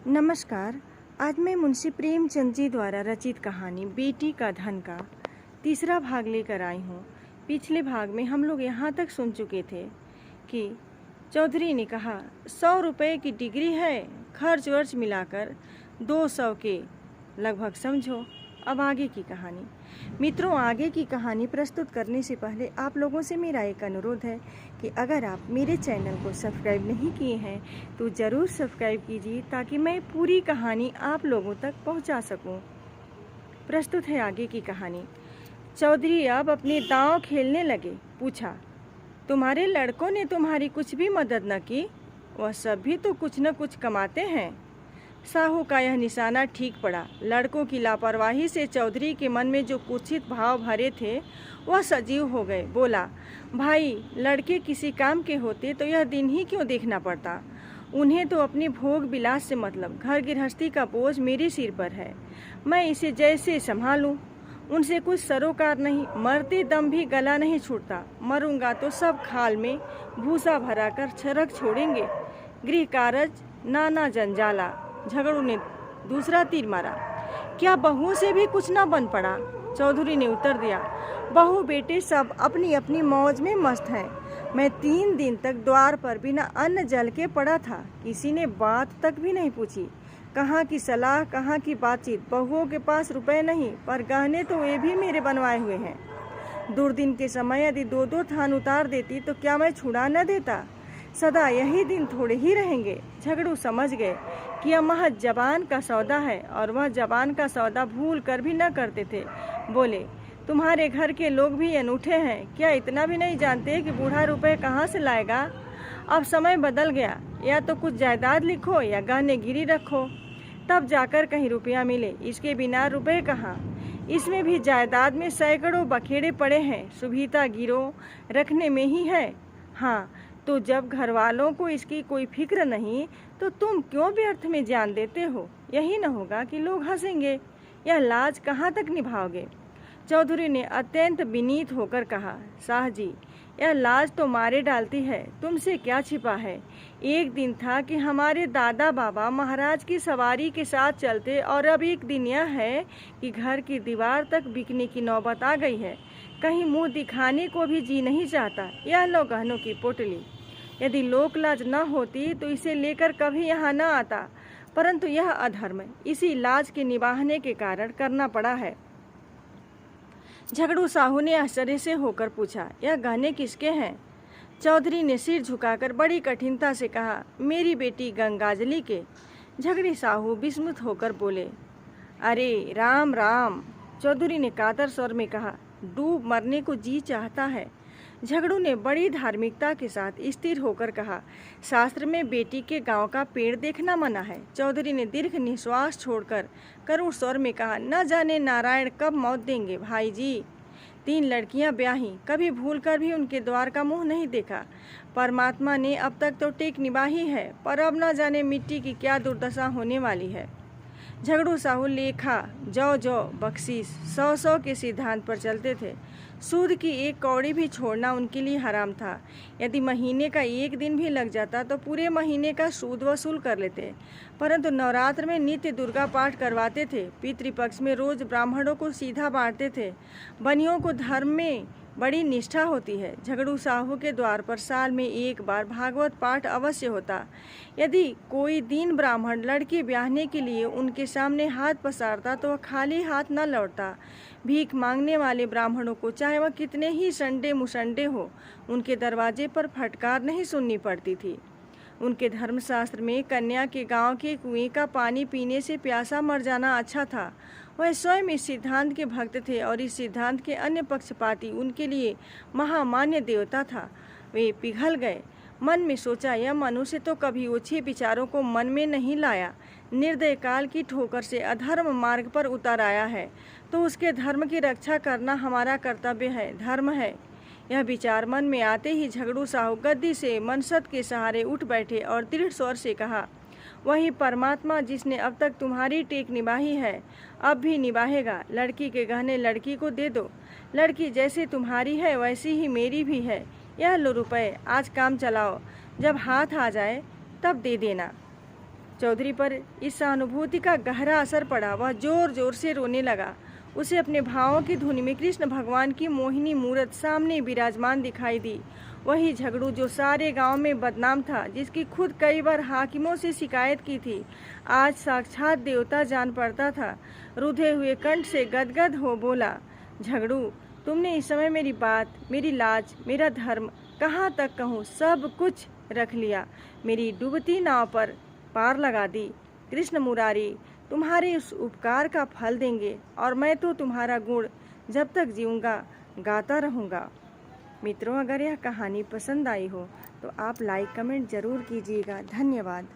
नमस्कार। आज मैं मुंशी प्रेमचंद जी द्वारा रचित कहानी बेटी का धन का तीसरा भाग लेकर आई हूँ। पिछले भाग में हम लोग यहाँ तक सुन चुके थे कि चौधरी ने कहा 100 रुपये की डिग्री है, खर्च वर्च मिलाकर 200 के लगभग समझो। अब आगे की कहानी। मित्रों, आगे की कहानी प्रस्तुत करने से पहले आप लोगों से मेरा एक अनुरोध है कि अगर आप मेरे चैनल को सब्सक्राइब नहीं किए हैं तो ज़रूर सब्सक्राइब कीजिए ताकि मैं पूरी कहानी आप लोगों तक पहुंचा सकूं। प्रस्तुत है आगे की कहानी। चौधरी अब अपने दांव खेलने लगे। पूछा, तुम्हारे लड़कों ने तुम्हारी कुछ भी मदद न की? वह सब भी तो कुछ न कुछ कमाते हैं। साहू का यह निशाना ठीक पड़ा। लड़कों की लापरवाही से चौधरी के मन में जो कुत्सित भाव भरे थे वह सजीव हो गए। बोला, भाई, लड़के किसी काम के होते तो यह दिन ही क्यों देखना पड़ता? उन्हें तो अपने भोग विलास से मतलब, घर गृहस्थी का बोझ मेरे सिर पर है। मैं इसे जैसे संभालूं। उनसे कुछ सरोकार नहीं, मरते दम भी गला नहीं छूटता। मरूंगा तो सब खाल में भूसा भरा कर छरक छोड़ेंगे। गृह कारज नाना जंजाला। झगड़ू ने दूसरा तीर मारा। क्या बहू से भी कुछ न बन पड़ा? चौधरी ने उत्तर दिया, बहू बेटे सब अपनी अपनी मौज में मस्त हैं। मैं 3 दिन तक द्वार पर बिना अन्न जल के पड़ा था। किसी ने बात तक भी नहीं पूछी। कहाँ की सलाह, कहाँ की बातचीत। बहुओं के पास रुपए नहीं, पर गहने तो वे भी मेरे बनवाए हुए हैं। दुर्दिन के समय यदि 2-2 थान उतार देती तो क्या मैं छुड़ा न देता? सदा यही दिन थोड़े ही रहेंगे। झगड़ू समझ गए कि यह महज जबान का सौदा है और वह जबान का सौदा भूल कर भी न करते थे। बोले, तुम्हारे घर के लोग भी अनूठे हैं। क्या इतना भी नहीं जानते कि बूढ़ा रुपए कहाँ से लाएगा? अब समय बदल गया, या तो कुछ जायदाद लिखो या गहने गिरी रखो, तब जाकर कहीं रुपया मिले। इसके बिना रुपए कहाँ? इसमें भी जायदाद में सैकड़ों बखेड़े पड़े हैं। सुविधा गिरो रखने में ही है। हाँ, तो जब घर वालों को इसकी कोई फिक्र नहीं तो तुम क्यों व्यर्थ में जान देते हो? यही न होगा कि लोग हंसेंगे। यह लाज कहाँ तक निभाओगे? चौधरी ने अत्यंत विनीत होकर कहा, शाह जी, यह लाज तो मारे डालती है। तुमसे क्या छिपा है? एक दिन था कि हमारे दादा बाबा महाराज की सवारी के साथ चलते और अब एक दिन यह है कि घर की दीवार तक बिकने की नौबत आ गई है। कहीं मुंह दिखाने को भी जी नहीं चाहता। यह लो गहनों की पोटली। यदि लोक लाज न होती तो इसे लेकर कभी यहाँ न आता, परंतु यह अधर्म इसी लाज के निभाने के कारण करना पड़ा है। झगड़ू साहू ने आश्चर्य से होकर पूछा, यह गहने किसके हैं? चौधरी ने सिर झुकाकर बड़ी कठिनता से कहा, मेरी बेटी गंगाजली के। झगड़ी साहू विस्मित होकर बोले, अरे राम राम। चौधरी ने कातर स्वर में कहा, डूब मरने को जी चाहता है। झगड़ू ने बड़ी धार्मिकता के साथ स्थिर होकर कहा, शास्त्र में बेटी के गांव का पेड़ देखना मना है। चौधरी ने दीर्घ निश्वास छोड़कर करुण स्वर में कहा, न जाने नारायण कब मौत देंगे भाई जी। 3 लड़कियां ब्याही, कभी भूलकर भी उनके द्वार का मुंह नहीं देखा। परमात्मा ने अब तक तो टेक निभाई है, पर अब न जाने मिट्टी की क्या दुर्दशा होने वाली है। झगड़ू साहू लेखा जौ बख्शीश 100 के सिद्धांत पर चलते थे। सूद की एक कौड़ी भी छोड़ना उनके लिए हराम था। यदि महीने का एक दिन भी लग जाता तो पूरे महीने का सूद वसूल कर लेते। परंतु नवरात्र में नित्य दुर्गा पाठ करवाते थे। पितृपक्ष में रोज ब्राह्मणों को सीधा बांटते थे। बनियों को धर्म में बड़ी निष्ठा होती है। झगड़ू साहू के द्वार पर साल में एक बार भागवत पाठ अवश्य होता। यदि कोई दीन ब्राह्मण लड़की ब्याहने के लिए उनके सामने हाथ पसारता तो वह खाली हाथ न लौटता। भीख मांगने वाले ब्राह्मणों को चाहे वह कितने ही संडे मुसंडे हो, उनके दरवाजे पर फटकार नहीं सुननी पड़ती थी। उनके धर्मशास्त्र में कन्या के गांव के कुएं का पानी पीने से प्यासा मर जाना अच्छा था। वह स्वयं इस सिद्धांत के भक्त थे और इस सिद्धांत के अन्य पक्षपाती उनके लिए महामान्य देवता था। वे पिघल गए। मन में सोचा, यह मनुष्य तो कभी ओछे विचारों को मन में नहीं लाया। निर्दय काल की ठोकर से अधर्म मार्ग पर उतर आया है तो उसके धर्म की रक्षा करना हमारा कर्तव्य है, धर्म है। यह विचार मन में आते ही झगड़ू साहू गद्दी से मनसत के सहारे उठ बैठे और दृढ़ स्वर से कहा, वही परमात्मा जिसने अब तक तुम्हारी टेक निभाई है अब भी निभाएगा। लड़की के गहने लड़की को दे दो। लड़की जैसे तुम्हारी है वैसी ही मेरी भी है। यह लो रुपए, आज काम चलाओ, जब हाथ आ जाए तब दे देना। चौधरी पर इस सहानुभूति का गहरा असर पड़ा। वह जोर जोर से रोने लगा। उसे अपने भावों की धुन में कृष्ण भगवान की मोहिनी मूर्त सामने विराजमान दिखाई दी। वही झगड़ू जो सारे गांव में बदनाम था, जिसकी खुद कई बार हाकिमों से शिकायत की थी, आज साक्षात देवता जान पड़ता था। रुधे हुए कंठ से गदगद हो बोला, झगड़ू, तुमने इस समय मेरी बात, मेरी लाज, मेरा धर्म कहाँ तक कहूँ, सब कुछ रख लिया। मेरी डूबती नाव पर पार लगा दी। कृष्ण मुरारी तुम्हारे उस उपकार का फल देंगे और मैं तो तुम्हारा गुण जब तक जीऊँगा गाता रहूँगा। मित्रों, अगर यह कहानी पसंद आई हो तो आप लाइक कमेंट ज़रूर कीजिएगा। धन्यवाद।